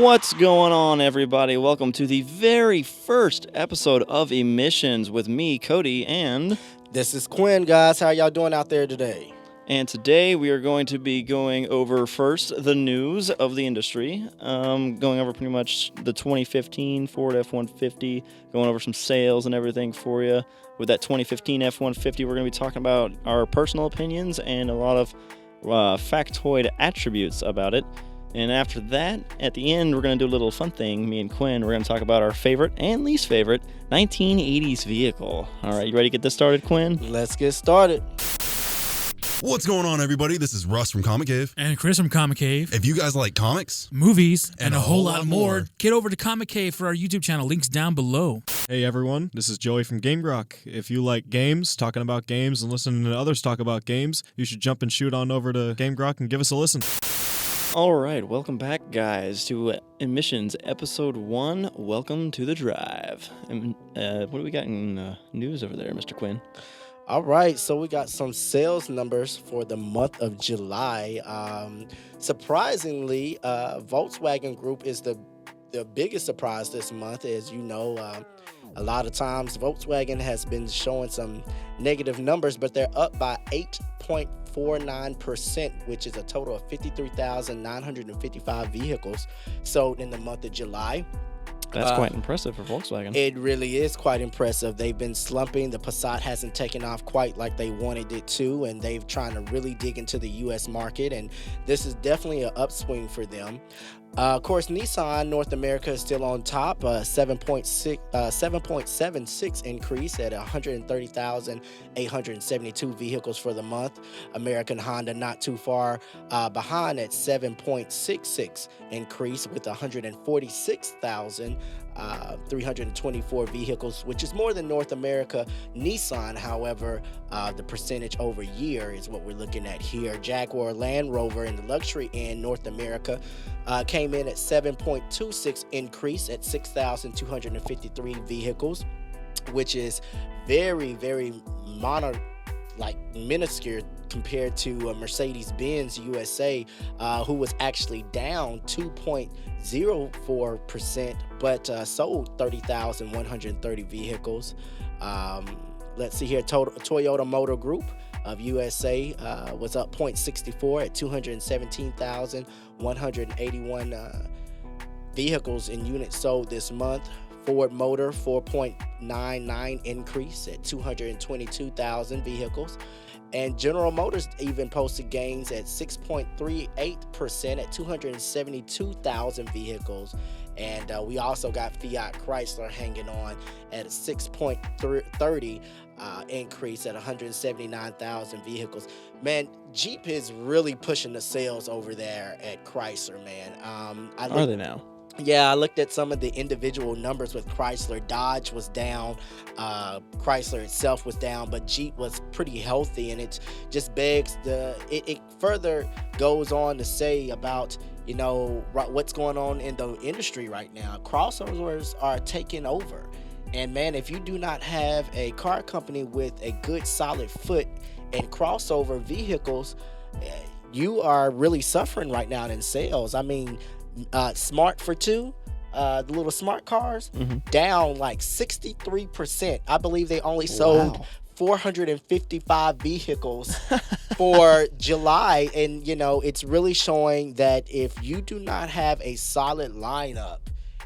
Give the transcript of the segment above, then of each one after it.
What's going on, everybody? Welcome to the very first episode of Emissions with me, Cody, and This is Quinn, guys. How y'all doing out there today? today we are going to be going over first the news of the industry, going over pretty much the 2015 Ford F-150, going over some sales and everything for you. With that 2015 F-150, we're going to be talking about our personal opinions and a lot of factoid attributes about it. And after that, at the end, we're going to do a little fun thing. Me and Quinn, we're going to talk about our favorite and least favorite 1980s vehicle. All right, you ready to get this started, Quinn? Let's get started. What's going on, everybody? This is Russ from Comic Cave. And Chris from Comic Cave. If you guys like comics, Movies, and a whole lot more, get over to Comic Cave for our YouTube channel. Links down below. Hey everyone, this is Joey from Game Grok. If you like games, talking about games, and listening to others talk about games, you should jump and shoot on over to Game Grok and give us a listen. All right, welcome back, guys, to Emissions Episode 1. Welcome to the drive. And what do we got in news over there, Mr. Quinn? All right, so we got some sales numbers for the month of July. Surprisingly, Volkswagen Group is the biggest surprise this month. As you know, a lot of times Volkswagen has been showing some negative numbers, but they're up by 8.49%, which is a total of 53,955 vehicles sold in the month of July. That's quite impressive for Volkswagen. It really is quite impressive. They've been slumping. The Passat hasn't taken off quite like they wanted it to, and they've trying to really dig into the U.S. market, and this is definitely an upswing for them. Of course, Nissan North America is still on top, 7.76 increase at 130,872 vehicles for the month. American Honda not too far behind at 7.66 increase with 146,324 vehicles, which is more than North America. Nissan, however, the percentage over year is what we're looking at here. Jaguar Land Rover in the luxury end, North America, came in at 7.26 increase at 6,253 vehicles, which is very, very minuscule compared to Mercedes-Benz USA, who was actually down 2.04%, but sold 30,130 vehicles. Let's see here, Toyota Motor Group of USA was up 0.64 at 217,181 vehicles in units sold this month. Ford Motor 4.99 increase at 222,000 vehicles. And General Motors even posted gains at 6.38% at 272,000 vehicles. And we also got Fiat Chrysler hanging on at a 6.30 increase at 179,000 vehicles. Man, Jeep is really pushing the sales over there at Chrysler, man. Are they now? Yeah, I looked at some of the individual numbers with Chrysler. Dodge was down, Chrysler itself was down, but Jeep was pretty healthy, and it just begs it further goes on to say about, you know, what's going on in the industry right now. Crossovers are taking over, and man, if you do not have a car company with a good solid foot in crossover vehicles, you are really suffering right now in sales. I mean, Smart for Two, the little smart cars, down like 63%. I believe they only sold 455 vehicles for July. And, you know, it's really showing that if you do not have a solid lineup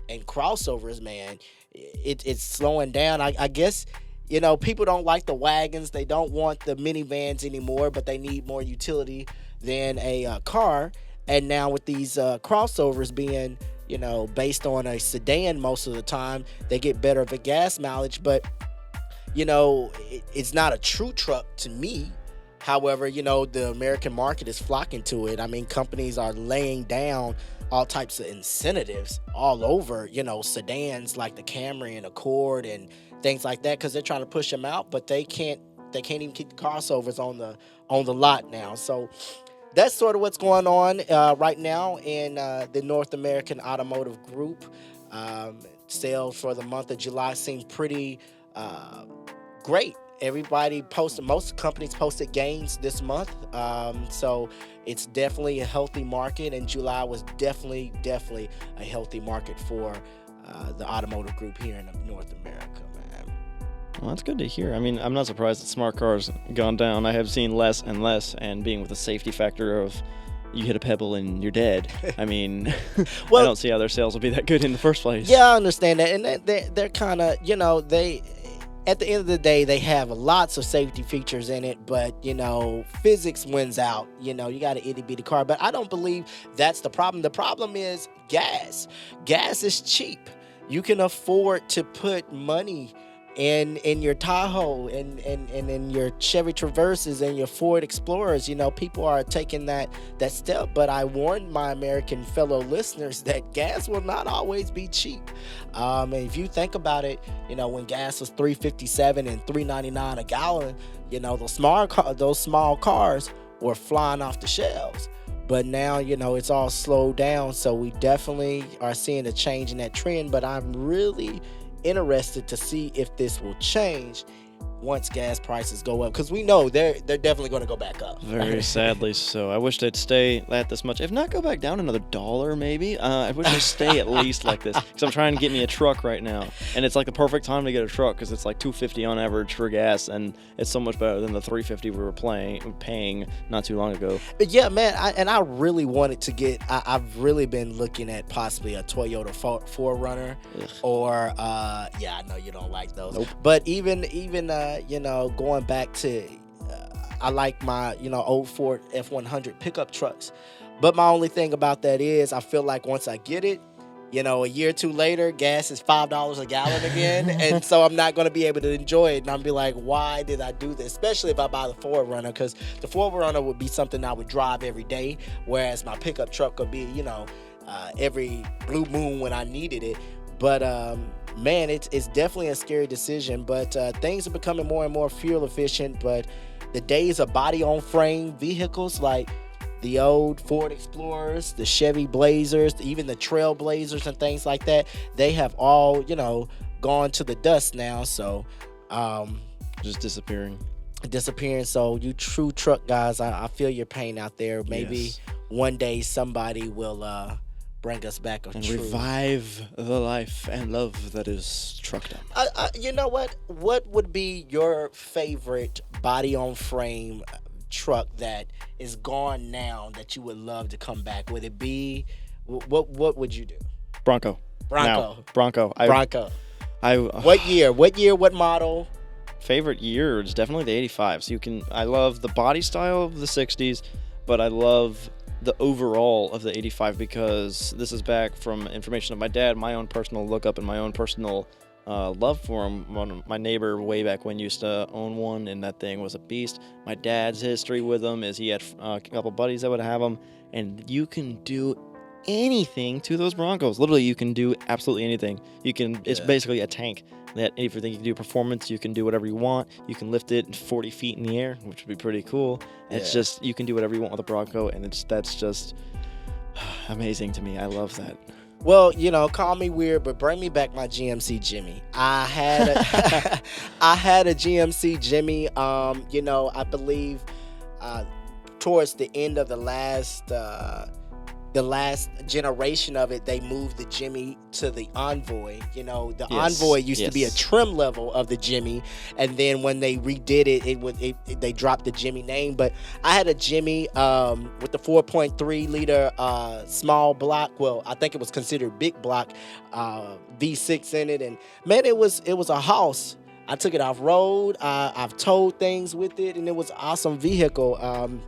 and crossovers, man, it's slowing down. I guess, you know, people don't like the wagons. They don't want the minivans anymore, but they need more utility than a car. And now with these crossovers being, you know, based on a sedan most of the time, they get better of a gas mileage. But, you know, it's not a true truck to me. However, you know, the American market is flocking to it. I mean, companies are laying down all types of incentives all over, you know, sedans like the Camry and Accord and things like that, because they're trying to push them out, but they can't even keep the crossovers on the lot now. So that's sort of what's going on right now in the North American Automotive Group. Sales for the month of July seem pretty great most companies posted gains this month. So it's definitely a healthy market, and July was definitely a healthy market for the automotive group here in North America, man. Well, that's good to hear. I mean, I'm not surprised that smart cars gone down. I have seen less and less, and being with the safety factor of you hit a pebble and you're dead. I mean, Well, I don't see how their sales will be that good in the first place. Yeah, I understand that, and they're kind of, they at the end of the day they have lots of safety features in it, but physics wins out. You got an itty bitty car, but I don't believe that's the problem. The problem is gas. Gas is cheap. You can afford to put money in your Tahoe and in your Chevy Traverses and your Ford Explorers. People are taking that step, but I warned my American fellow listeners that gas will not always be cheap. And if you think about it, when gas was $3.57 and $3.99 a gallon, those small cars were flying off the shelves. But now, it's all slowed down, so we definitely are seeing a change in that trend. But I'm really interested to see if this will change once gas prices go up, because we know they're definitely going to go back up. Very sadly so. I wish they'd stay at this much. If not, go back down another $1 maybe. I wish they'd stay at least like this, because I'm trying to get me a truck right now, and it's like the perfect time to get a truck because it's like $2.50 on average for gas, and it's so much better than the $3.50 we were paying not too long ago. But yeah, man, I really wanted to get. I've really been looking at possibly a Toyota 4Runner, or I know you don't like those. Nope. But even going back to, I like my old Ford F100 pickup trucks. But my only thing about that is I feel like once I get it, a year or two later, gas is $5 a gallon again, and so I'm not going to be able to enjoy it. And I'll be like, why did I do this? Especially if I buy the 4Runner, because the 4Runner would be something I would drive every day, whereas my pickup truck would be, every blue moon when I needed it. But man, it's definitely a scary decision. But things are becoming more and more fuel efficient. But the days of body-on-frame vehicles like the old Ford Explorers, the Chevy Blazers, even the Trail Blazers and things like that, they have all, gone to the dust now. So Just disappearing. So you true truck guys, I feel your pain out there. Maybe Yes. one day somebody will bring us back And revive the life and love that is truckdom. You know what? What would be your favorite body-on-frame truck that is gone now that you would love to come back? Would it be what would you do? Bronco. Bronco. Bronco. Bronco. I What year? What model? favorite year is definitely the 85. So I love the body style of the 60s, but I love the overall of the 85 because this is back from information of my dad, my own personal lookup, and my own personal love for him. My neighbor way back when used to own one, and that thing was a beast. My dad's history with them is he had a couple buddies that would have them, and you can do anything to those Broncos. Literally, you can do absolutely anything. It's basically a tank. That if you think you can do performance, you can do whatever you want. You can lift it 40 feet in the air, which would be pretty cool. It's just, you can do whatever you want with a Bronco, and that's just amazing to me. I love that. Well, call me weird, but bring me back my GMC Jimmy. I had a GMC Jimmy. I believe towards the end of the last generation of it, they moved the Jimmy to the Envoy. The Envoy used to be a trim level of the Jimmy, and then when they redid it, they dropped the Jimmy name. But I had a Jimmy with the 4.3 liter small block. Well, I think it was considered big block V6 in it, and man, it was a house. I took it off road. I've towed things with it, and it was an awesome vehicle.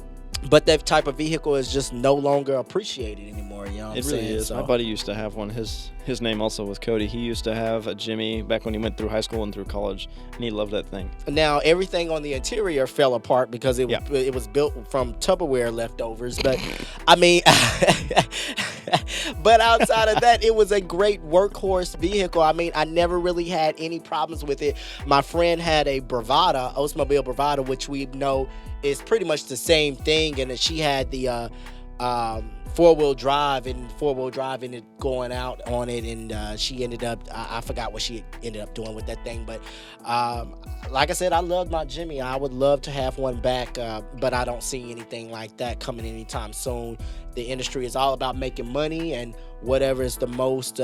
But that type of vehicle is just no longer appreciated anymore. You know what I'm saying? It really is. So, my buddy used to have one. His name also was Cody. He used to have a Jimmy back when he went through high school and through college, and he loved that thing. now everything on the interior fell apart because it was built from Tupperware leftovers. But I mean, but outside of that, it was a great workhorse vehicle. I mean, I never really had any problems with it. My friend had a Bravada, Oldsmobile Bravada, which we know is pretty much the same thing, and she had the four-wheel drive and it going out on it, and she ended up, I forgot what she ended up doing with that thing, but like I said, I love my Jimmy. I would love to have one back, but I don't see anything like that coming anytime soon. The industry is all about making money, and whatever is the most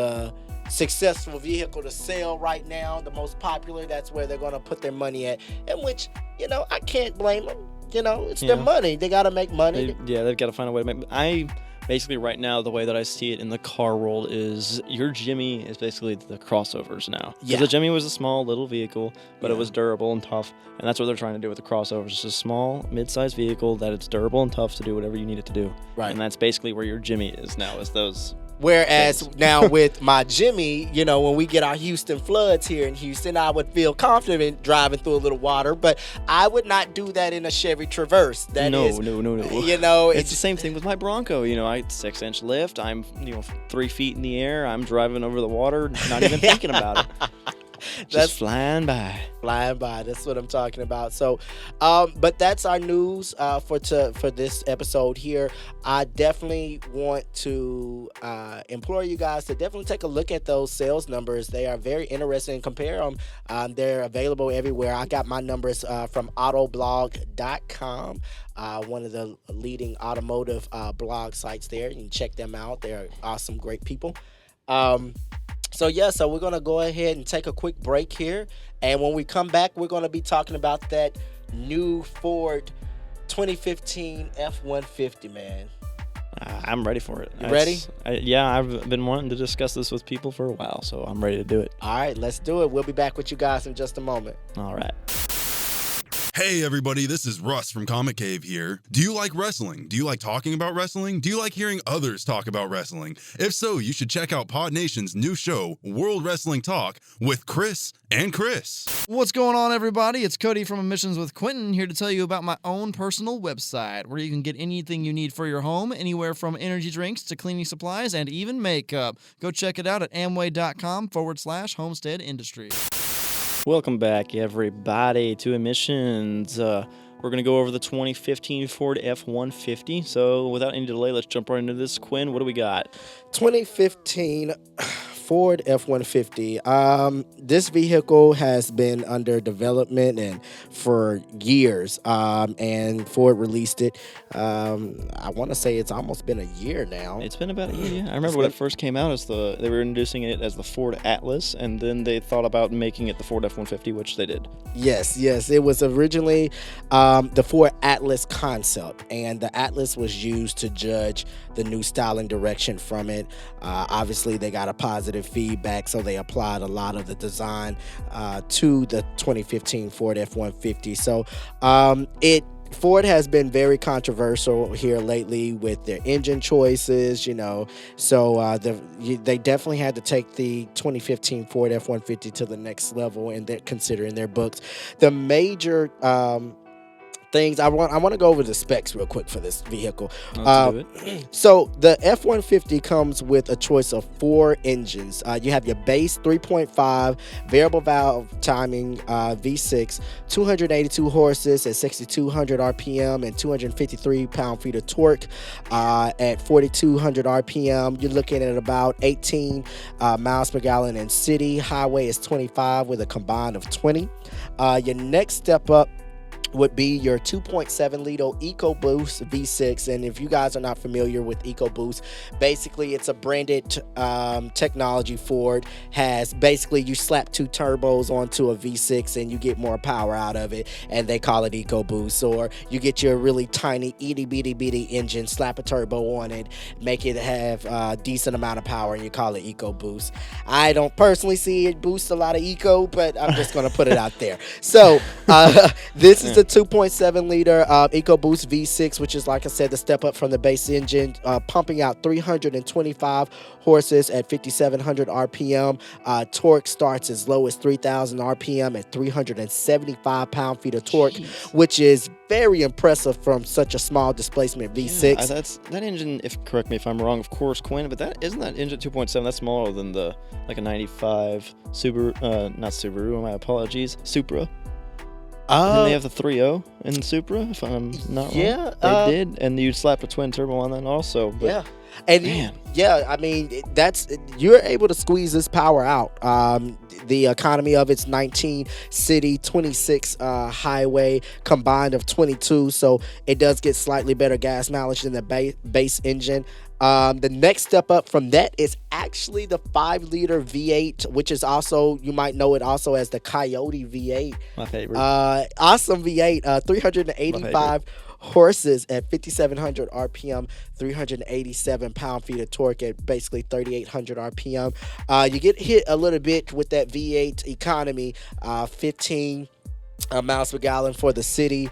successful vehicle to sell right now, the most popular, that's where they're going to put their money at, in which, I can't blame them. It's their money. They got to make money. They've got to find a way to make. Basically, right now, the way that I see it in the car world is your Jimmy is basically the crossovers now. Yeah. The Jimmy was a small little vehicle, but it was durable and tough, and that's what they're trying to do with the crossovers. It's a small, mid-sized vehicle that it's durable and tough to do whatever you need it to do. Right. And that's basically where your Jimmy is now, is those. Whereas now with my Jimmy, when we get our Houston floods here in Houston, I would feel confident driving through a little water, but I would not do that in a Chevy Traverse. No. It's the same thing with my Bronco. I 6-inch lift. I'm 3 feet in the air. I'm driving over the water, not even thinking about it. Just flying by. That's what I'm talking about. So, but that's our news for this episode here. I definitely want to implore you guys to definitely take a look at those sales numbers. They are very interesting. Compare them. They're available everywhere. I got my numbers from autoblog.com, one of the leading automotive blog sites there. You can check them out. They're awesome, great people. So we're going to go ahead and take a quick break here. And when we come back, we're going to be talking about that new Ford 2015 F-150, man. I'm ready for it. You ready? I've been wanting to discuss this with people for a while, so I'm ready to do it. All right, let's do it. We'll be back with you guys in just a moment. All right. Hey everybody, this is Russ from Comic Cave here. Do you like wrestling? Do you like talking about wrestling? Do you like hearing others talk about wrestling? If so, you should check out Pod Nation's new show, World Wrestling Talk, with Chris and Chris. What's going on, everybody? It's Cody from Emissions with Quentin here to tell you about my own personal website where you can get anything you need for your home, anywhere from energy drinks to cleaning supplies and even makeup. Go check it out at amway.com/homestead industry. Welcome back, everybody, to Emissions. We're going to go over the 2015 Ford F-150. So without any delay, let's jump right into this. Quinn, what do we got? 2015 Ford F-150. This vehicle has been under development and for years, and Ford released it. I want to say it's almost been a year now. It's been about a year. I remember when it first came out, they were introducing it as the Ford Atlas, and then they thought about making it the Ford F-150, which they did. Yes. It was originally the Ford Atlas concept, and the Atlas was used to judge the new style and direction from it. Obviously, they got a positive feedback, so they applied a lot of the design to the 2015 Ford F-150. So Ford has been very controversial here lately with their engine choices, so they definitely had to take the 2015 Ford F-150 to the next level, and they're considering their books. The major things I want to go over the specs real quick for this vehicle. So the F-150 comes with a choice of 4 engines. You have your base 3.5 variable valve timing V6, 282 horses at 6,200 RPM and 253 pound-feet of torque at 4,200 RPM. You're looking at about 18 miles per gallon in city. Highway is 25 with a combined of 20. Your next step up would be your 2.7 liter EcoBoost V6. And if you guys are not familiar with EcoBoost, basically it's a branded technology Ford has. Basically, you slap 2 turbos onto a V6 and you get more power out of it, and they call it EcoBoost. Or you get your really tiny itty bitty engine, slap a turbo on it, make it have a decent amount of power, and you call it EcoBoost. I don't personally see it boost a lot of eco, but I'm just going to put it out there. So this is the 2.7 liter EcoBoost V6, which is, like I said, the step up from the base engine, pumping out 325 horses at 5,700 RPM. Torque starts as low as 3,000 RPM at 375 pound-feet of torque, which is very impressive from such a small displacement V6. Yeah, that engine, correct me if I'm wrong, of course, Quinn, but isn't that engine 2.7? That's smaller than a 95 Subaru, not Subaru, my apologies, Supra. And they have the 3.0 in Supra, if I'm not Yeah, wrong. They did, and you slapped a twin turbo on that also. But Yeah. And Man. I mean, you're able to squeeze this power out. The economy of it's 19 city, 26 highway, combined of 22. So it does get slightly better gas mileage than the base engine. The next step up from that is actually the 5-liter V8, which is also, you might know it also as the Coyote V8. my favorite. Awesome V8, 385 horses at 5,700 RPM, 387 pound-feet of torque at basically 3,800 RPM. You get hit a little bit with that V8 economy, 15 miles per gallon for the city,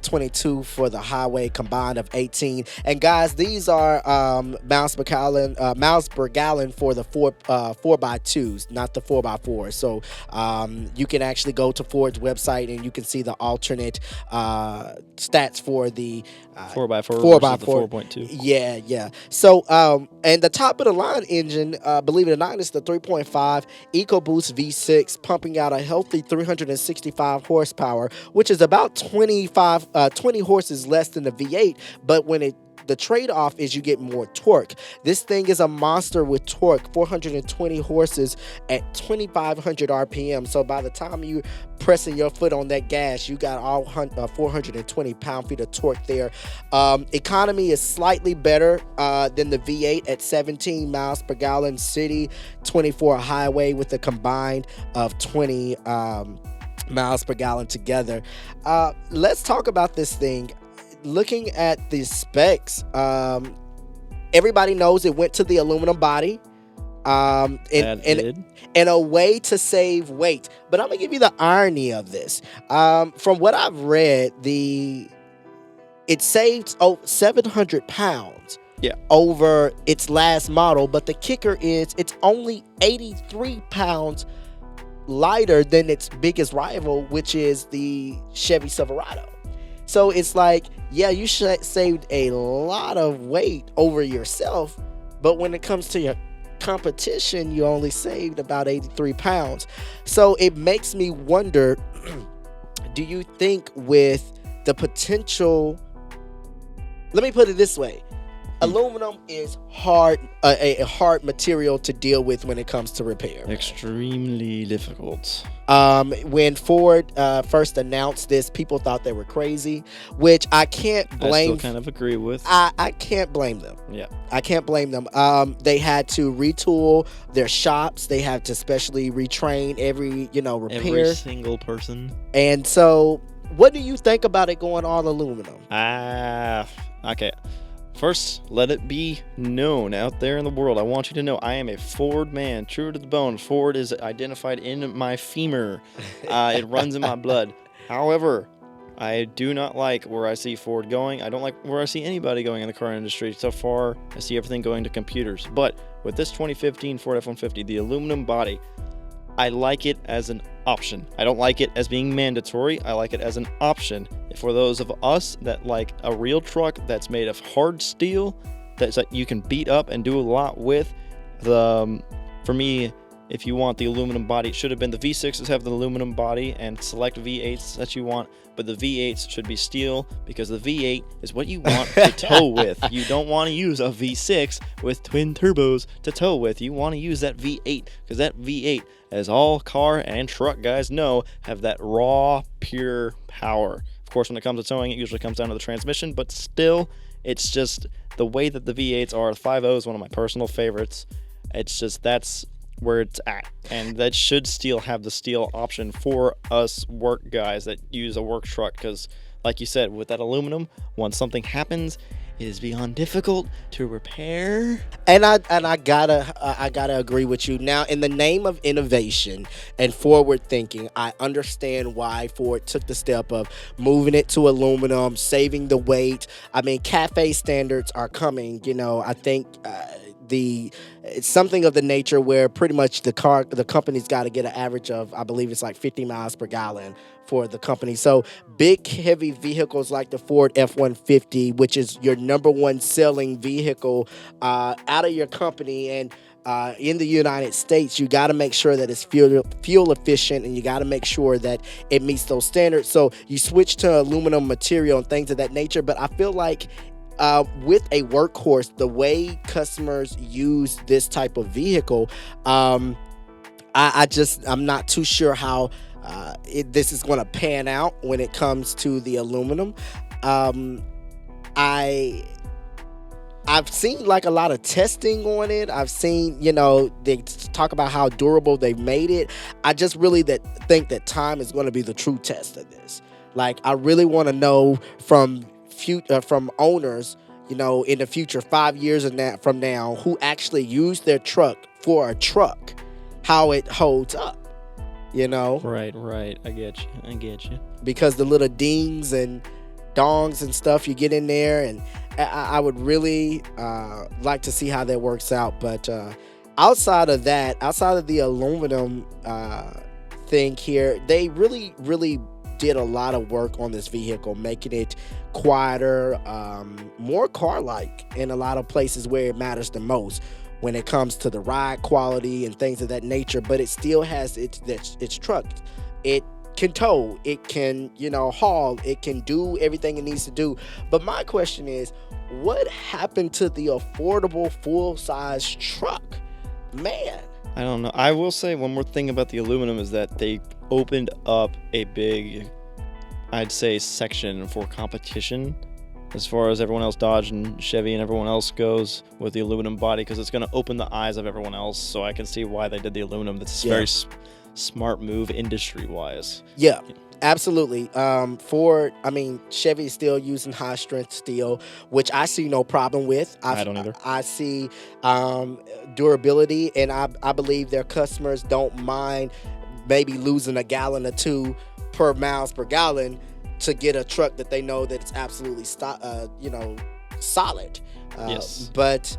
22 for the highway, combined of 18. And guys, these are miles per gallon for the 4x2s, not the 4x4. So you can actually go to Ford's website and you can see the alternate stats for the 4x4 versus the 4x4. 4.2. Yeah. So, and the top of the line engine, believe it or not, is the 3.5 EcoBoost V6, pumping out a healthy 365 horsepower, which is about 20 horses less than the V8. But the trade-off is you get more torque. This thing is a monster with torque, 420 horses at 2,500 RPM. So by the time you pressing your foot on that gas, you got all 420 pound-feet of torque there. Economy is slightly better than the V8 at 17 miles per gallon city, 24 highway, with a combined of 20 miles per gallon together. Let's talk about this thing. Looking at the specs, everybody knows it went to the aluminum body. In a way to save weight. But I'm gonna give you the irony of this. From what I've read, it saved 700 pounds over its last model, but the kicker is it's only 83 pounds lighter than its biggest rival, which is the Chevy Silverado. So it's like, yeah, you saved a lot of weight over yourself, but when it comes to your competition, you only saved about 83 pounds. So it makes me wonder, do you think with the potential, let me put it this way, aluminum is a hard material to deal with when it comes to repair. Extremely difficult. When Ford first announced this, people thought they were crazy, which I can't blame. I still kind of agree with. I can't blame them. Yeah. I can't blame them. They had to retool their shops. They had to specially retrain every repair. Every single person. And so, what do you think about it going all aluminum? Okay. First, let it be known out there in the world. I want you to know I am a Ford man, true to the bone. Ford is identified in my femur. It runs in my blood. However, I do not like where I see Ford going. I don't like where I see anybody going in the car industry. So far, I see everything going to computers. But with this 2015 Ford F-150, the aluminum body, I like it as an option. I don't like it as being mandatory. I like it as an option for those of us that like a real truck that's made of hard steel that you can beat up and do a lot with. For me, if you want the aluminum body, it should have been the V6s have the aluminum body and select V8s that you want, but the V8s should be steel because the V8 is what you want to tow with. You don't want to use a V6 with twin turbos to tow with. You want to use that V8 because that V8, as all car and truck guys know, have that raw, pure power. Of course, when it comes to towing, it usually comes down to the transmission, but still, it's just the way that the V8s are. The 5.0 is one of my personal favorites. It's just that's where it's at, and that should still have the steel option for us work guys that use a work truck, because like you said, with that aluminum, once something happens, it is beyond difficult to repair. And I gotta agree with you. Now, in the name of innovation and forward thinking, I understand why Ford took the step of moving it to aluminum, saving the weight. I mean, CAFE standards are coming. I think it's something of the nature where pretty much the company's got to get an average of, I believe it's like 50 miles per gallon for the company. So big, heavy vehicles like the Ford F-150, which is your number one selling vehicle out of your company, and in the United States, you got to make sure that it's fuel efficient, and you got to make sure that it meets those standards. So you switch to aluminum material and things of that nature. But I feel like with a workhorse, the way customers use this type of vehicle, I'm not too sure how this is going to pan out when it comes to the aluminum. I've seen like a lot of testing on it. I've seen, they talk about how durable they've made it. I just really think that time is going to be the true test of this. Like, I really want to know from owners, in the future, 5 years from now, who actually use their truck for a truck, how it holds up, Right. I get you. Because the little dings and dongs and stuff you get in there, and I would really like to see how that works out. But outside of the aluminum thing here, they really, really did a lot of work on this vehicle, making it quieter, more car-like in a lot of places where it matters the most when it comes to the ride quality and things of that nature. But it still has its truck. It can tow, it can, haul, it can do everything it needs to do. But my question is, what happened to the affordable full-size truck? Man. I don't know. I will say one more thing about the aluminum is that they opened up a big, I'd say, section for competition as far as everyone else, Dodge and Chevy and everyone else goes with the aluminum body, because it's going to open the eyes of everyone else. So I can see why they did the aluminum. That's a very smart move industry-wise. Yeah. Absolutely. Chevy is still using high strength steel, which I see no problem with. I don't either. I see durability, and I believe their customers don't mind maybe losing a gallon or two per miles per gallon to get a truck that they know that it's absolutely solid. Yes. But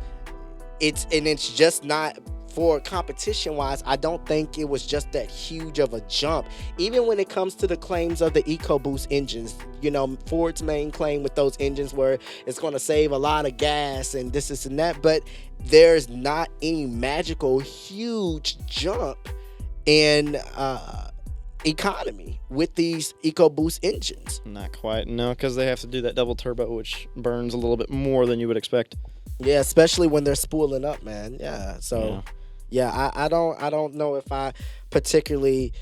it's just not. For competition-wise, I don't think it was just that huge of a jump. Even when it comes to the claims of the EcoBoost engines, Ford's main claim with those engines where it's going to save a lot of gas and this and that, but there's not any magical huge jump in economy with these EcoBoost engines. Not quite, no, because they have to do that double turbo, which burns a little bit more than you would expect. Yeah, especially when they're spooling up, man. Yeah, so... Yeah, I don't know if I particularly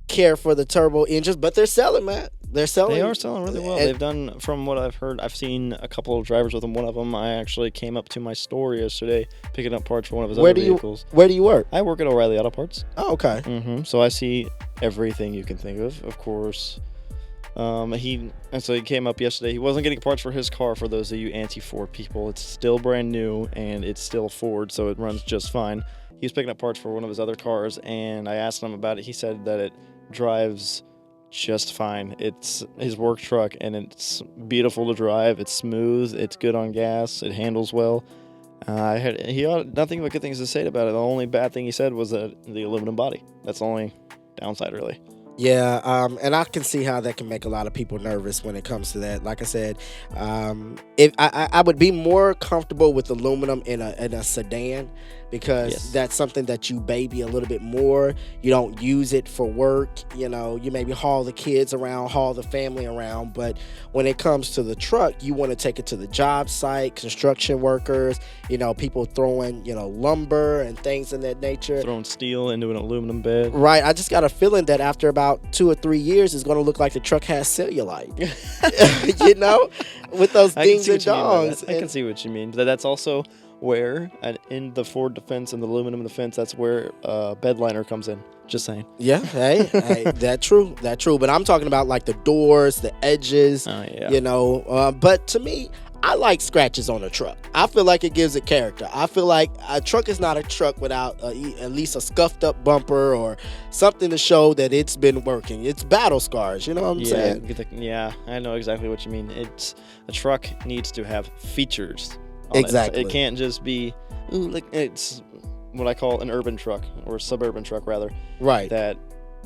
care for the turbo engines, but they're selling, man. They are selling really well. They've done, from what I've heard, I've seen a couple of drivers with them. One of them, I actually came up to my store yesterday picking up parts for one of his other vehicles. Where do you work? I work at O'Reilly Auto Parts. Oh, okay. So I see everything you can think of course. He came up yesterday. He wasn't getting parts for his car, for those of you anti-Ford people. It's still brand new, and it's still Ford, so it runs just fine. He was picking up parts for one of his other cars, and I asked him about it. He said that it drives just fine. It's his work truck, and it's beautiful to drive. It's smooth. It's good on gas. It handles well. He had nothing but good things to say about it. The only bad thing he said was the aluminum body. That's the only downside, really. Yeah, and I can see how that can make a lot of people nervous when it comes to that. Like I said, if I would be more comfortable with aluminum in a sedan, because that's something that you baby a little bit more. You don't use it for work. You maybe haul the kids around, haul the family around. But when it comes to the truck, you want to take it to the job site, construction workers, people throwing, lumber and things in that nature. Throwing steel into an aluminum bed. Right. I just got a feeling that after about 2 or 3 years, it's going to look like the truck has cellulite. With those dings and dongs. I can see what you mean. That's also where, in the Ford defense and the aluminum defense, that's where bedliner comes in. Just saying. Yeah, hey, that's true. But I'm talking about like the doors, the edges, but to me, I like scratches on a truck. I feel like it gives it character. I feel like a truck is not a truck without at least a scuffed up bumper or something to show that it's been working. It's battle scars, you know what I'm saying? Yeah, I know exactly what you mean. A truck needs to have features on exactly. It can't just be, it's what I call an urban truck, or a suburban truck rather. Right. That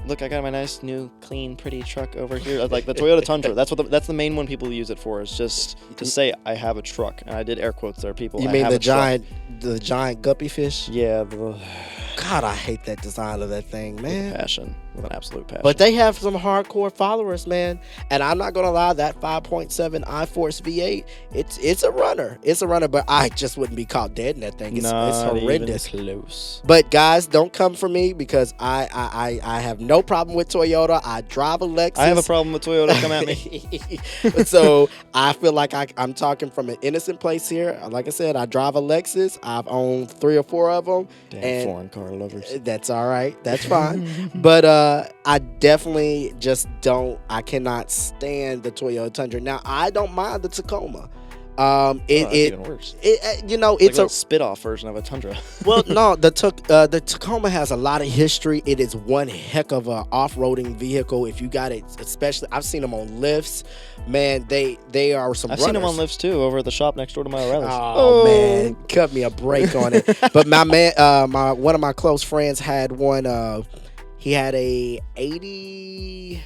look, I got my nice new clean pretty truck over here. Like the Toyota Tundra. That's the main one people use it for, is just to say I have a truck. And I did air quotes there, people. You I mean have the giant guppy fish? Yeah, God, I hate that design of that thing, man. passion, with an absolute passion. But they have some hardcore followers, man. And I'm not gonna lie, that 5.7 iForce V8, it's a runner. It's a runner, but I just wouldn't be caught dead in that thing. It's horrendous. Even close. But guys, don't come for me because I have no problem with Toyota. I drive a Lexus. I have a problem with Toyota. Come at me. So I feel like I'm talking from an innocent place here. Like I said, I drive a Lexus. I've owned 3 or 4 of them. Damn and foreign car lovers. that's all right. That's fine. But I definitely just I cannot stand the Toyota Tundra. Now, I don't mind the Tacoma. That's even worse. It's like a spit-off version of a Tundra. well, no, the Tacoma has a lot of history. It is one heck of a off-roading vehicle. If you got it, especially, I've seen them on lifts. Man, they are some I've runners. seen them on lifts too, over at the shop next door to my O'Reilly's. Oh, man, cut me a break on it. But my man, one of my close friends had one. He had a 80.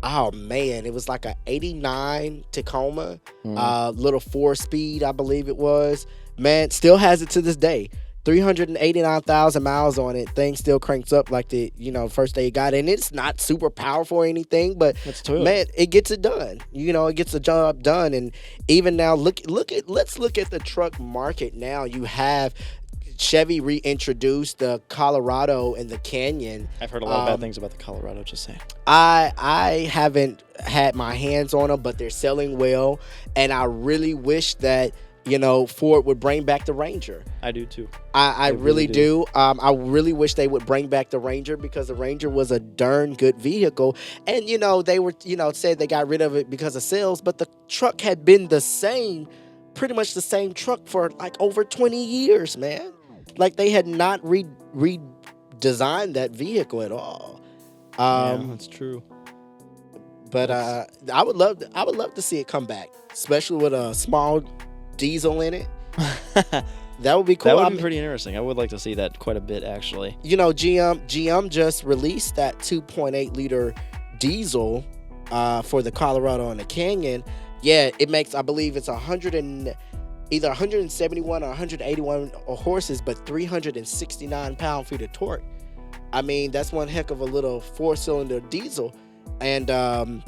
Oh man, it was like a 89 Tacoma, little 4-speed, I believe it was. Man, still has it to this day. 389,000 miles on it. Thing still cranks up like the first day you got it. And it's not super powerful or anything, but man, it gets it done. It gets the job done. And even now, let's look at the truck market now. You have Chevy reintroduced the Colorado and the Canyon. I've heard a lot of bad things about the Colorado, just saying. I haven't had my hands on them, but they're selling well. And I really wish that, Ford would bring back the Ranger. I do too. I really do. I really wish they would bring back the Ranger because the Ranger was a darn good vehicle. And, they were, said they got rid of it because of sales, but the truck had been pretty much the same truck for like over 20 years, man. Like they had not redesigned that vehicle at all. Yeah, that's true. But I would love to see it come back, especially with a small diesel in it. That would be cool. That would be pretty interesting. I would like to see that quite a bit, actually. GM just released that 2.8 liter diesel for the Colorado and the Canyon. Yeah, it makes, I believe it's either 171 or 181 horses, but 369 pound-feet of torque. I mean, that's one heck of a little 4-cylinder diesel. And the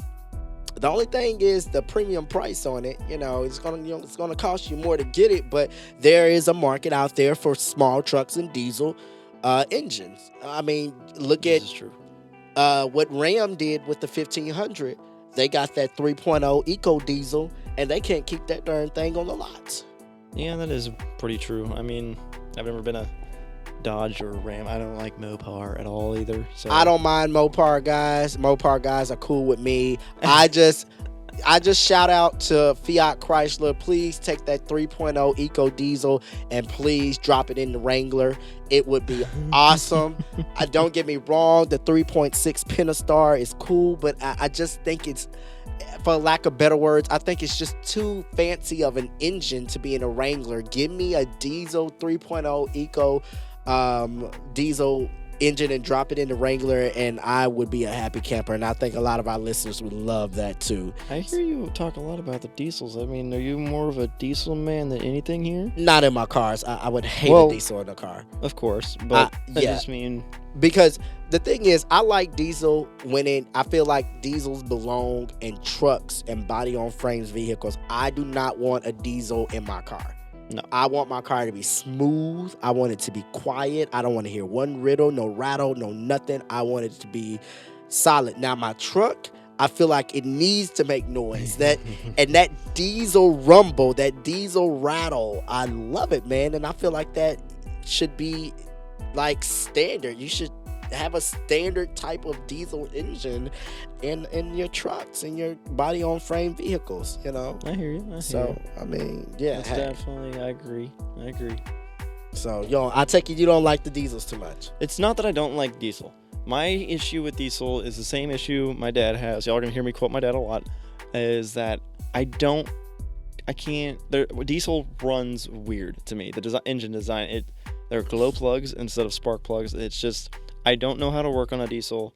only thing is the premium price on it. It's gonna cost you more to get it, but there is a market out there for small trucks and diesel engines. I mean, look at what Ram did with the 1500. They got that 3.0 Eco Diesel, and they can't keep that darn thing on the lots. Yeah, that is pretty true. I mean, I've never been a Dodge or Ram. I don't like Mopar at all either. So I don't mind Mopar guys. Mopar guys are cool with me. I just shout out to Fiat Chrysler. Please take that 3.0 Eco Diesel and please drop it in the Wrangler. It would be awesome. Don't get me wrong, the 3.6 Pentastar is cool, but I just think it's, for lack of better words, I think it's just too fancy of an engine to be in a Wrangler. Give me a diesel 3.0 Eco diesel engine and drop it in the Wrangler, and I would be a happy camper. And I think a lot of our listeners would love that too. I hear you talk a lot about the diesels. I mean, are you more of a diesel man than anything here? Not in my cars. I would hate a diesel in a car. Of course, but I yeah. just mean, because the thing is, I like diesel I feel like diesels belong in trucks and body on frames vehicles. I do not want a diesel in my car. No. I want my car to be smooth. I want it to be quiet. I don't want to hear one riddle, no rattle, no nothing. I want it to be solid. Now, my truck, I feel like it needs to make noise. And that diesel rumble, that diesel rattle, I love it, man. And I feel like that should be like standard. You should have a standard type of diesel engine in your trucks and your body on frame vehicles, I hear you. I mean, yeah. That's definitely, I agree. So, I take it you don't like the diesels too much. It's not that I don't like diesel. My issue with diesel is the same issue my dad has. Y'all are going to hear me quote my dad a lot. Is that diesel runs weird to me. The engine design, they're glow plugs instead of spark plugs. It's just, I don't know how to work on a diesel.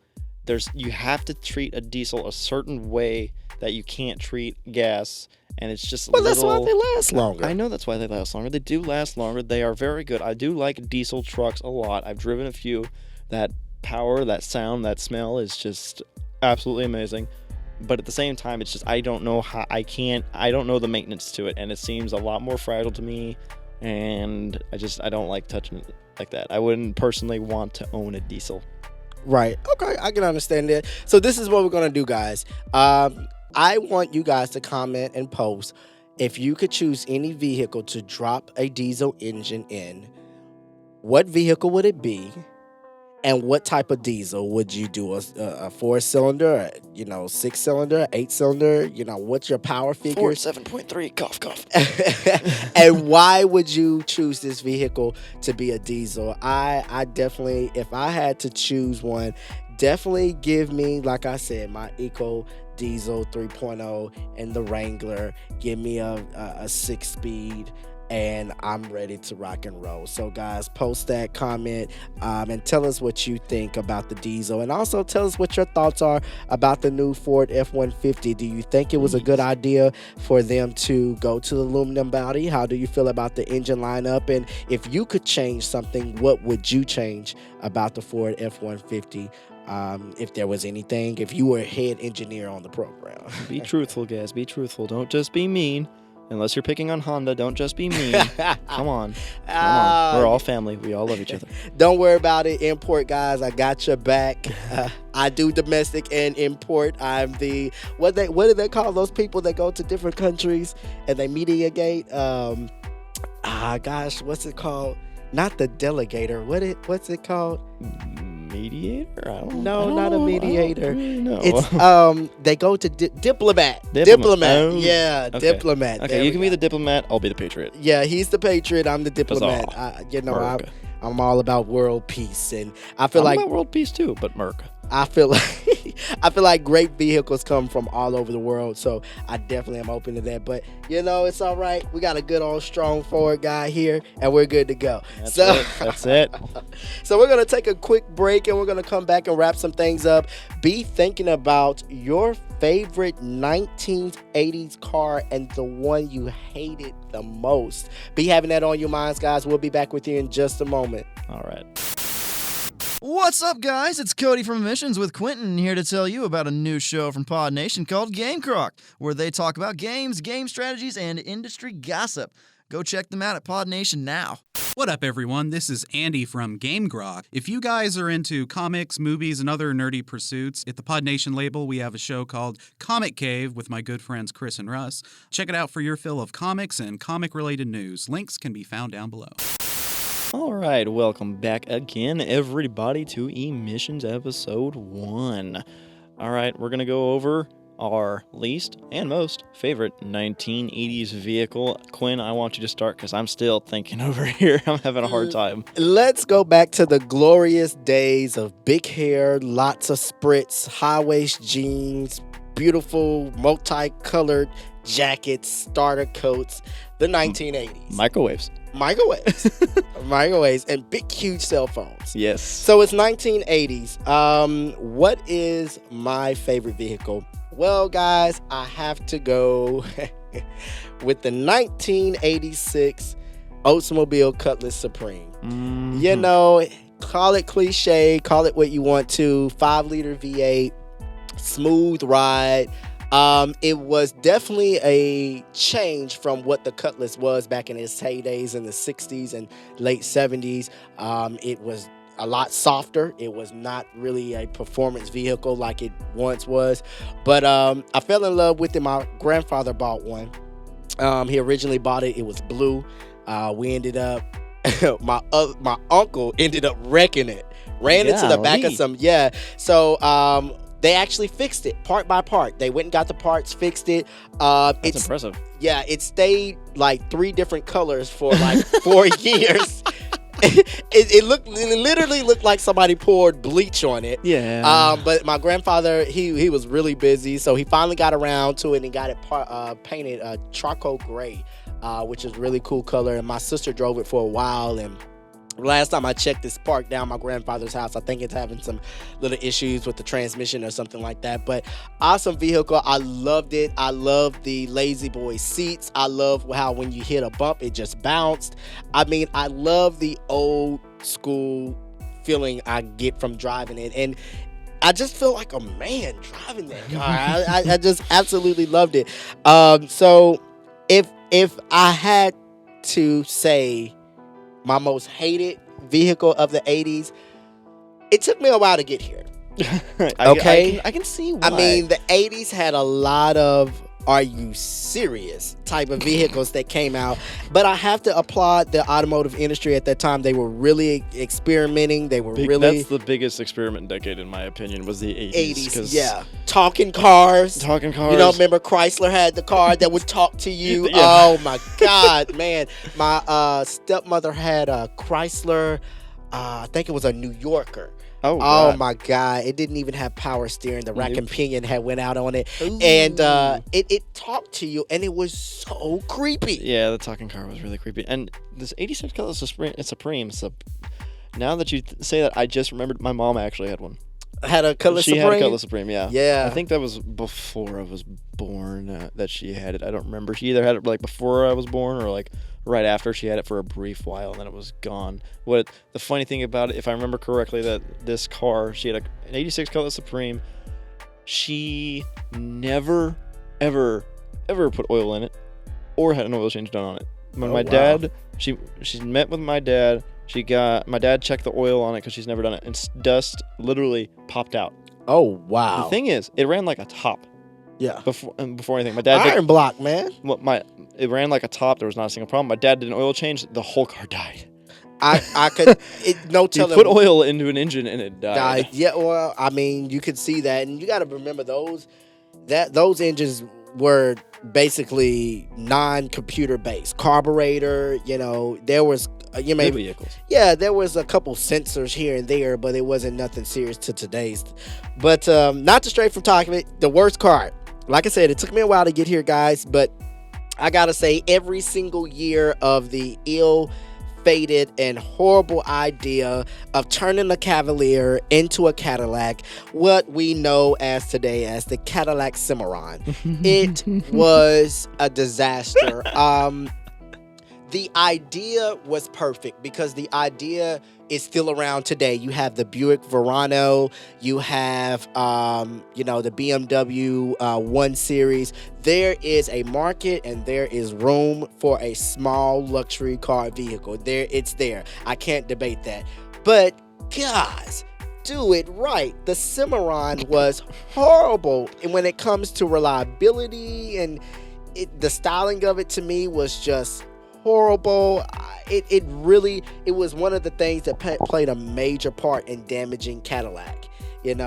You have to treat a diesel a certain way that you can't treat gas, and it's just Well, that's why they last longer. I know that's why they last longer. They do last longer. They are very good. I do like diesel trucks a lot. I've driven a few. That power, that sound, that smell is just absolutely amazing. But at the same time, it's just I don't know the maintenance to it, and it seems a lot more fragile to me, and I don't like touching it like that. I wouldn't personally want to own a diesel. Right. Okay, I can understand that. So this is what we're gonna do, guys. I want you guys to comment and post if you could choose any vehicle to drop a diesel engine in. What vehicle would it be? And what type of diesel would you do? A 4-cylinder, 6-cylinder, 8-cylinder? What's your power figure? 7.3, cough, cough. And why would you choose this vehicle to be a diesel? I definitely, if I had to choose one, definitely give me, like I said, my Eco Diesel 3.0 and the Wrangler. Give me a 6-speed. And I'm ready to rock and roll. So, guys, post that, comment, and tell us what you think about the diesel. And also tell us what your thoughts are about the new Ford F-150. Do you think it was a good idea for them to go to the aluminum body? How do you feel about the engine lineup? And if you could change something, what would you change about the Ford F-150? If there was anything, if you were head engineer on the program. Be truthful, guys. Be truthful. Don't just be mean. Unless you're picking on Honda, don't just be mean. Come on. We're all family. We all love each other. Don't worry about it. Import, guys. I got your back. I do domestic and import. I'm the what do they call those people that go to different countries and they mediate? Gosh, what's it called? Not the delegator. What's it called? Mediator? I don't No, know. not a mediator. I don't really know. It's they go to diplomat. Oh, Yeah, okay. diplomat. Okay, There you we can go. be the diplomat. I'll be the patriot. Yeah, he's the patriot. I'm the diplomat. Huzzah. I'm, Merc. I'm all about world peace, and I feel I'm like about world peace too, but Merc. I feel like great vehicles come from all over the world, so I definitely am open to that. But it's all right. We got a good old strong Ford guy here, and we're good to go. That's it. So we're gonna take a quick break, and we're gonna come back and wrap some things up. Be thinking about your favorite 1980s car and the one you hated the most. Be having that on your minds, guys. We'll be back with you in just a moment. All right. What's up, guys? It's Cody from Emissions with Quentin here to tell you about a new show from Pod Nation called Game Croc, where they talk about games, game strategies, and industry gossip. Go check them out at Pod Nation now. What up, everyone? This is Andy from Game Grok. If you guys are into comics, movies, and other nerdy pursuits, at the Pod Nation label, we have a show called Comic Cave with my good friends Chris and Russ. Check it out for your fill of comics and comic-related news. Links can be found down below. All right, welcome back again, everybody, to Emissions Episode 1. All right, we're going to go over our least and most favorite 1980s vehicle. Quinn, I want you to start because I'm still thinking over here. I'm having a hard time. Let's go back to the glorious days of big hair, lots of spritz, high-waist jeans, beautiful multicolored jackets, starter coats, the 1980s. Microwaves. Microwaves, and big, huge cell phones. Yes. So it's 1980s. What is my favorite vehicle? Well, guys, I have to go with the 1986 Oldsmobile Cutlass Supreme. Mm-hmm. Call it cliche, call it what you want to. 5-liter V8, smooth ride. It was definitely a change from what the Cutlass was back in its heydays in the 60s and late 70s. It was a lot softer. It was not really a performance vehicle like it once was. But I fell in love with it. My grandfather bought one. He originally bought it. It was blue. We ended up, my uncle ended up wrecking it. Ran into the back of some, So they actually fixed it part by part. They went and got the parts, fixed it. That's impressive. Yeah, it stayed like 3 different colors for like 4 years. It literally looked like somebody poured bleach on it. Yeah. But my grandfather, he was really busy, so he finally got around to it and got it painted charcoal gray, which is a really cool color. And my sister drove it for a while, and Last time I checked, this parked down my grandfather's house. I think it's having some little issues with the transmission or something like that. But awesome vehicle. I loved it. I love the Lazy Boy seats. I love how when you hit a bump, it just bounced. I mean, I love the old school feeling I get from driving it. And I just feel like a man driving that car. I just absolutely loved it. So if I had to say my most hated vehicle of the 80s, it took me a while to get here. Okay? I can see why. I mean, the 80s had a lot of are you serious type of vehicles that came out. But I have to applaud the automotive industry at that time. They were really experimenting. They were really... That's the biggest experiment decade, in my opinion, was the 80s. Yeah. Talking cars. Talking cars. You know, remember Chrysler had the car that would talk to you? Yeah. Oh, my God, man. My stepmother had a Chrysler, I think it was a New Yorker. Oh my God. It didn't even have power steering. The rack Nope. and pinion had went out on it. Ooh. And it talked to you, and it was so creepy. Yeah, the talking car was really creepy. And this 86 Cutlass Supreme. So now that you say that, I just remembered my mom actually had one. Had a Cutlass She Supreme? had a Cutlass Supreme, yeah. Yeah. I think that was before I was born that she had it. I don't remember. She either had it like before I was born or like right after. She had it for a brief while and then it was gone. The funny thing about it, if I remember correctly, that this car, she had an 86 Cutlass Supreme. She never, ever put oil in it or had an oil change done on it. When my dad, she met with my dad. My dad checked the oil on it because she's never done it, and dust literally popped out. Oh, wow. The thing is, it ran like a top. Yeah. Before anything, my dad Iron block, man. it ran like a top. There was not a single problem. My dad did an oil change. The whole car died. I could no He telling. put oil into an engine and it died. Yeah, well, I mean, you could see that, and you got to remember those engines were basically non-computer based. Carburetor, you know, there was Good vehicles. yeah, there was a couple sensors here and there, but it wasn't nothing serious to today's. But not to stray from talking it, the worst car. Like I said, it took me a while to get here, guys, but I gotta say, every single year of the ill-fated and horrible idea of turning a Cavalier into a Cadillac, what we know as today as the Cadillac Cimarron, it was a disaster. The idea was perfect because the idea is still around today. You have the Buick Verano, you have the BMW 1 Series. There is a market and there is room for a small luxury car vehicle. It's there. I can't debate that. But guys, do it right. The Cimarron was horrible, and when it comes to reliability and the styling of it, to me was just horrible. It was one of the things that played a major part in damaging Cadillac, and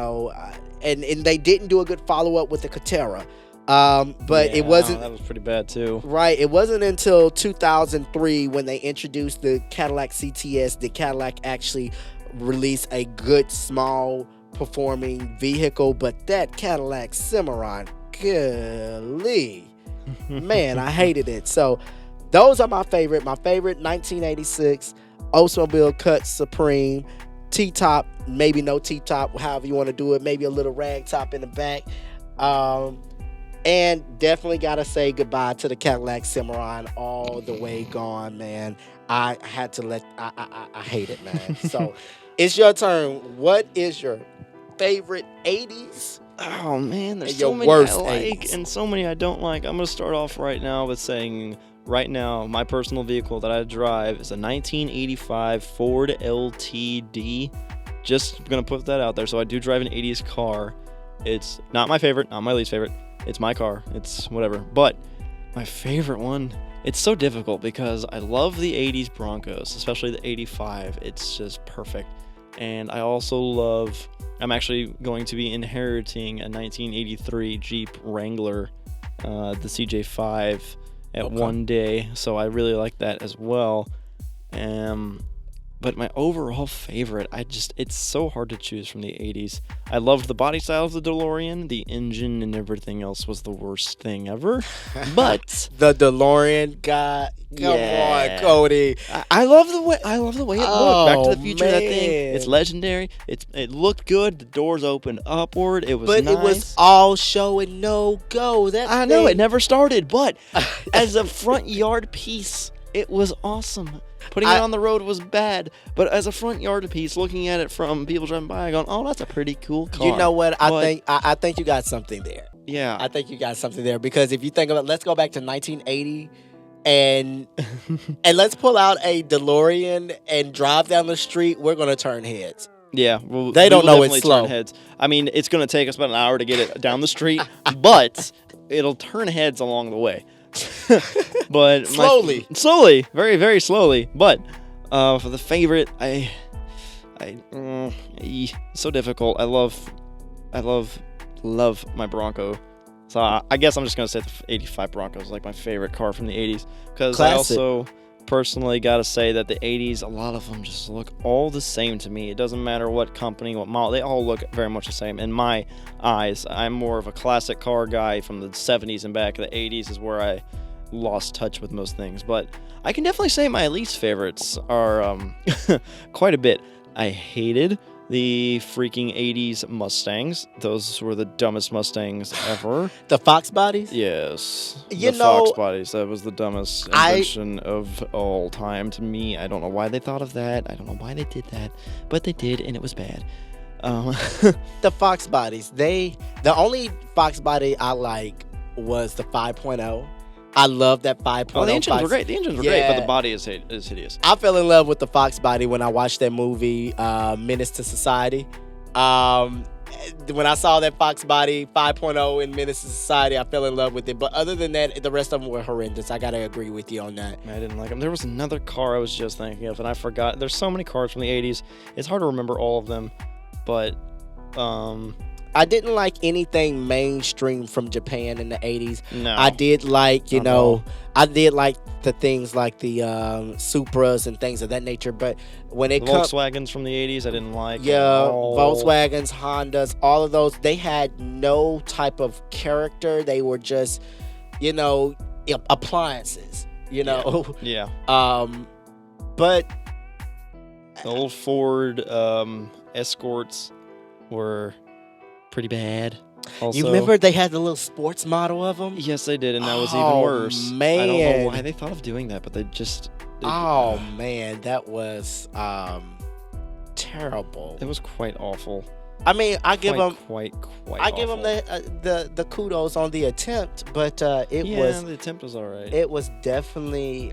they didn't do a good follow-up with the Catera. But it wasn't. That was pretty bad too. Right. It wasn't until 2003 when they introduced the Cadillac CTS that Cadillac actually released a good small performing vehicle. But that Cadillac Cimarron, golly, man, I hated it. So those are my favorite. My favorite 1986 Oldsmobile Cut Supreme, T-top, maybe no T-top, however you want to do it, maybe a little rag top in the back. And definitely got to say goodbye to the Cadillac Cimarron, all the way gone, man. I had to I hate it, man. So it's your turn. What is your favorite 80s? Oh man, there's And so your many I worst like 80s. and so many I don't like. I'm gonna start off right now with saying, right now, my personal vehicle that I drive is a 1985 Ford LTD. Just gonna put that out there. So I do drive an 80s car. It's not my favorite, not my least favorite. It's my car. It's whatever. But my favorite one, it's so difficult because I love the 80s Broncos, especially the 85. It's just perfect. And I also love, I'm actually going to be inheriting a 1983 Jeep Wrangler, the CJ5 at one day. So I really like that as well. But my overall favorite, it's so hard to choose from the 80s. I loved the body style of the DeLorean. The engine and everything else was the worst thing ever. But The DeLorean guy. Come on, Cody. I love the way it looked. Back to the Future, that thing. Man. It's legendary. It looked good. The doors opened upward. It was But nice. it was all show and no go. I know it never started, but as a front yard piece, it was awesome. Putting it on the road was bad, but as a front yard piece, looking at it from people driving by, going, "Oh, that's a pretty cool car." You know what? But- I think you got something there. Yeah, I think you got something there because if you think about, let's go back to 1980, and let's pull out a DeLorean and drive down the street. We're gonna turn heads. yeah. Well, They we don't will know it's definitely slow. turn heads. I mean, it's going to take us about an hour to get it down the street, but it'll turn heads along the way. But slowly, very, very slowly. But for the favorite, so difficult. I love my Bronco. So I guess I'm just gonna say the '85 Bronco is like my favorite car from the '80s because I Classic. also personally gotta say that the '80s, a lot of them just look all the same to me. It doesn't matter what company, what model, they all look very much the same. In my eyes, I'm more of a classic car guy from the '70s and back. The '80s is where I lost touch with most things, but I can definitely say my least favorites are quite a bit. I hated the freaking '80s Mustangs. Those were the dumbest Mustangs ever. The Fox bodies. Yes. You the know, Fox bodies. That was the dumbest invention of all time to me. I don't know why they thought of that. I don't know why they did that, but they did, and it was bad. The Fox bodies. The only Fox body I like was the 5.0. I love that 5.0. Oh, the engines Fox. were great. The engines were great, but Yeah. the body is hideous. I fell in love with the Fox body when I watched that movie, Menace to Society. When I saw that Fox body 5.0 in Menace to Society, I fell in love with it. But other than that, the rest of them were horrendous. I gotta agree with you on that. I didn't like them. There was another car I was just thinking of, and I forgot. There's so many cars from the '80s. It's hard to remember all of them, but I didn't like anything mainstream from Japan in the 80s. no. I did like, Not at all. I did like the things like the Supras and things of that nature. But when The it comes, Volkswagens from the '80s, I didn't like. yeah, at all. Volkswagens, Hondas, all of those, they had no type of character. They were just, appliances, Yeah. But The old Ford Escorts were pretty bad. Also, you remember they had the little sports model of them? Yes, they did, and that was even Oh, worse. I don't man. know why they thought of doing that, but they just. Oh man, that was terrible. It was quite awful. I mean, I give them quite. I give awful. them the kudos on the attempt, but it Yeah, was the attempt was alright. it was definitely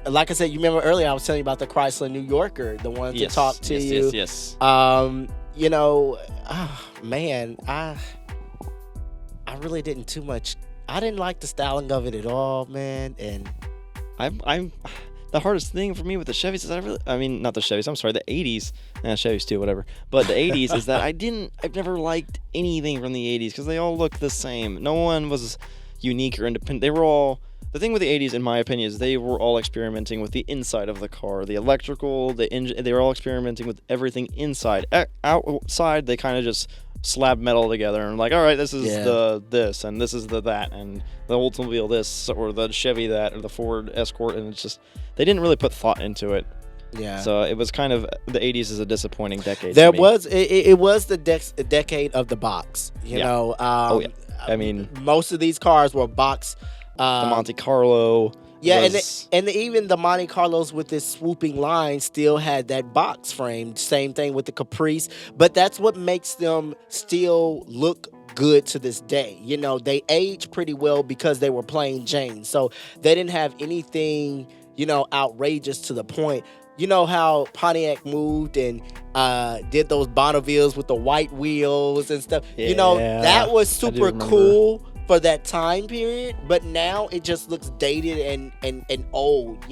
like I said. You remember earlier I was telling you about the Chrysler New Yorker, the one to talk to you. Yes. Man, I really didn't too much. I didn't like the styling of it at all, man. And I'm the hardest thing for me with the Chevys is not the Chevys. I'm sorry, the '80s. Chevys too, whatever. But the '80s is that I've never liked anything from the '80s because they all look the same. No one was unique or independent. They were all. The thing with the '80s, in my opinion, is they were all experimenting with the inside of the car, the electrical, the engine. They were all experimenting with everything inside. Outside, they kind of just slabbed metal together and like, all right, this is the this and this is the that and the Oldsmobile this or the Chevy that or the Ford Escort, and it's just they didn't really put thought into it. yeah. So it was kind of the '80s is a disappointing decade. There to me. was it was the decade of the box. You Yeah. know. Yeah. I mean, most of these cars were box. the Monte Carlo. Yeah, was, and even the Monte Carlos with this swooping line still had that box frame. Same thing with the Caprice, but that's what makes them still look good to this day. You know, they age pretty well because they were plain Jane, so they didn't have anything, outrageous to the point. You know how Pontiac moved and did those Bonnevilles with the white wheels and stuff. Yeah, That was I do super remember. cool for that time period, but now it just looks dated and old,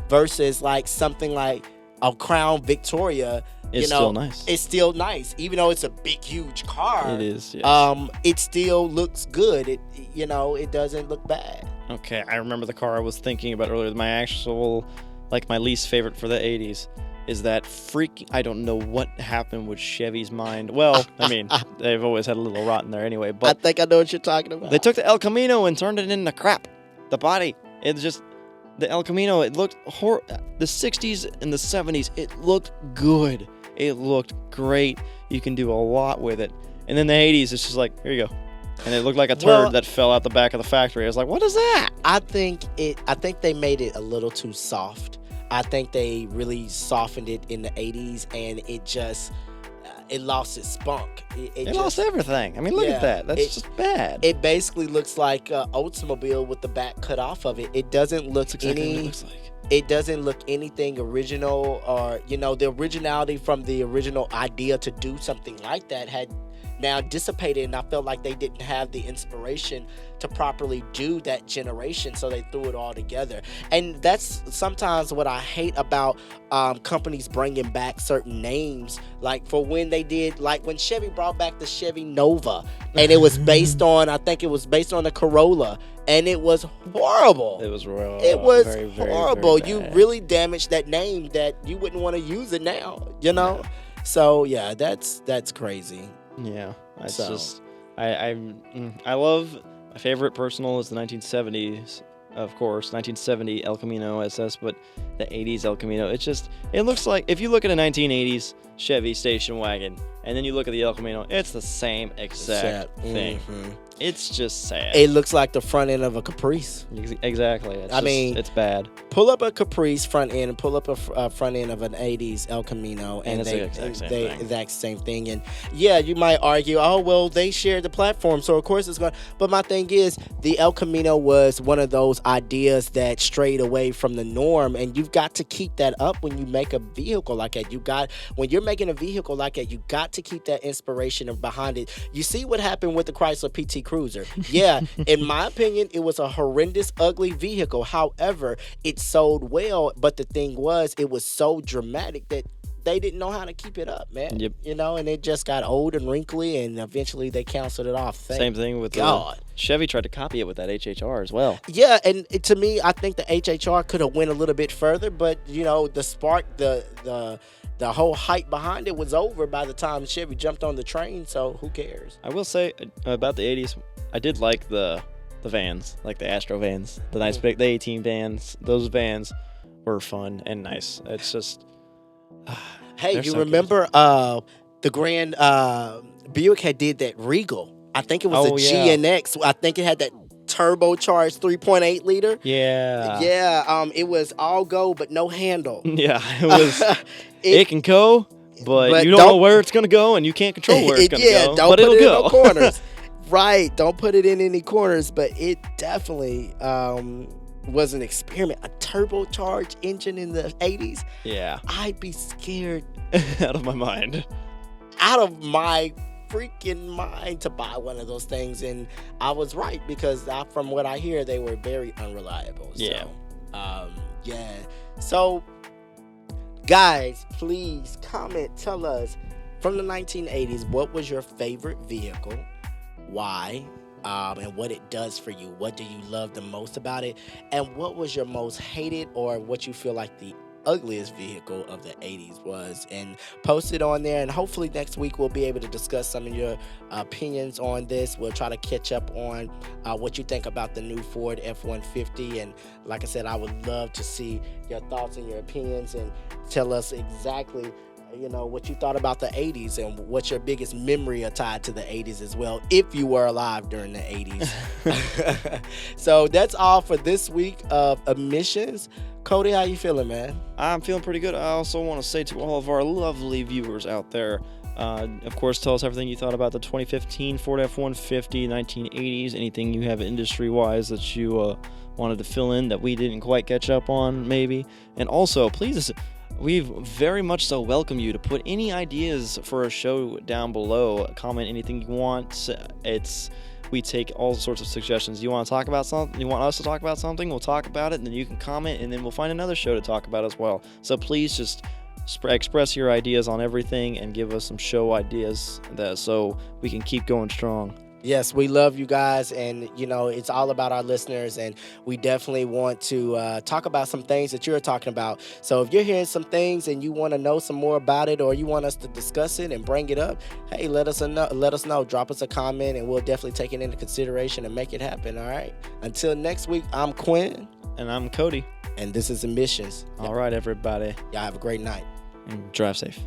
versus like something like a Crown Victoria. It's still nice. It's still nice, even though it's a big, huge car. It is. Yes. It still looks good. It doesn't look bad. Okay, I remember the car I was thinking about earlier. My actual like my least favorite for the 80s is that I don't know what happened with Chevy's mind. Well, I mean, they've always had a little rot in there anyway, I but think I know what you're talking about. they took the El Camino and turned it into crap. The body, it's just, the El Camino, it looked the 60s and the 70s, it looked good. It looked great. You can do a lot with it. And then the 80s, it's just like, here you go. And it looked like a turd that fell out the back of the factory. I was like, what is that? I think they made it a little too soft. I think they really softened it in the 80s, and it just it lost its spunk. It lost everything. I mean, look at that. That's just bad. It basically looks like an Oldsmobile with the back cut off of it. It doesn't look That's exactly what it looks like. It doesn't look anything original, or the originality from the original idea to do something like that had now dissipated, and I felt like they didn't have the inspiration to properly do that generation, so they threw it all together. And that's sometimes what I hate about companies bringing back certain names, like for when they did, like when Chevy brought back the Chevy Nova, and it was based on, I think it was based on the Corolla, and it was horrible. It was royal. It was very, very, horrible. very You bad. really damaged that name that you wouldn't want to use it now, So yeah, that's crazy. Yeah, it's So. just I love, my favorite personal is the 1970s, of course, 1970 El Camino SS, but the 80s El Camino, it looks like, if you look at a 1980s Chevy station wagon and then you look at the El Camino, it's the same exact thing. Mhm. It's just sad. It looks like the front end of a Caprice. Exactly. It's bad. Pull up a Caprice front end and pull up a front end of an 80s El Camino, and it's the exact same thing. exact same thing. And yeah, you might argue, oh well, they shared the platform, so of course it's going. But my thing is, the El Camino was one of those ideas that strayed away from the norm, and you've got to keep that up when you make a vehicle like that. When you're making a vehicle like that, you got to keep that inspiration behind it. You see what happened with the Chrysler PT Cruiser. Yeah, in my opinion, it was a horrendous, ugly vehicle. However, it sold well, but the thing was, it was so dramatic that they didn't know how to keep it up, man. Yep. And it just got old and wrinkly, and eventually they canceled it off. Same thing with God. Chevy tried to copy it with that HHR as well. Yeah, and to me, I think the HHR could have went a little bit further, but the spark, the whole hype behind it was over by the time Chevy jumped on the train. So who cares? I will say about the 80s, I did like the vans, like the Astro vans, the nice big, the 18 vans. Those vans were fun and nice. It's just, Hey, they're you so remember the Grand Buick had did that Regal? I think it was Oh, a yeah. GNX. I think it had that turbocharged 3.8 liter. yeah. Yeah, it was all go but no handle. Yeah, it was, it can go, but you don't know where it's going to go, and you can't control where it's going to go, don't but put it'll it go. in no corners. Right, don't put it in any corners, but it definitely was an experiment. A turbocharged engine in the 80s. Yeah, I'd be scared out of my mind. out of my freaking mind to buy one of those things, and I was right, because from what I hear, they were very unreliable. Yeah. So guys, please comment, tell us from the 1980s, what was your favorite vehicle, why, and what it does for you. What do you love the most about it, and what was your most hated, or what you feel like the ugliest vehicle of the 80s was, and post it on there. And hopefully next week we'll be able to discuss some of your opinions on this. We'll try to catch up on what you think about the new Ford F-150, and like I said, I would love to see your thoughts and your opinions, and tell us exactly what you thought about the 80s, and what's your biggest memory tied to the 80s as well, if you were alive during the 80s. So that's all for this week of Emissions. Cody, how you feeling, man? I'm feeling pretty good. I also want to say to all of our lovely viewers out there, of course, tell us everything you thought about the 2015 Ford F-150, 1980s, anything you have industry-wise that you wanted to fill in that we didn't quite catch up on, maybe. And also, please, we very much so welcome you to put any ideas for a show down below. Comment anything you want. We take all sorts of suggestions. You want to talk about something? You want us to talk about something? We'll talk about it, and then you can comment, and then we'll find another show to talk about as well. So please just express your ideas on everything and give us some show ideas so we can keep going strong. Yes, we love you guys, and it's all about our listeners, and we definitely want to talk about some things that you're talking about. So if you're hearing some things and you want to know some more about it, or you want us to discuss it and bring it up, hey, let us know. Let us know. Drop us a comment, and we'll definitely take it into consideration and make it happen. All right. Until next week, I'm Quinn, And I'm Cody. and this is Emissions. All right, everybody. Y'all have a great night. And drive safe.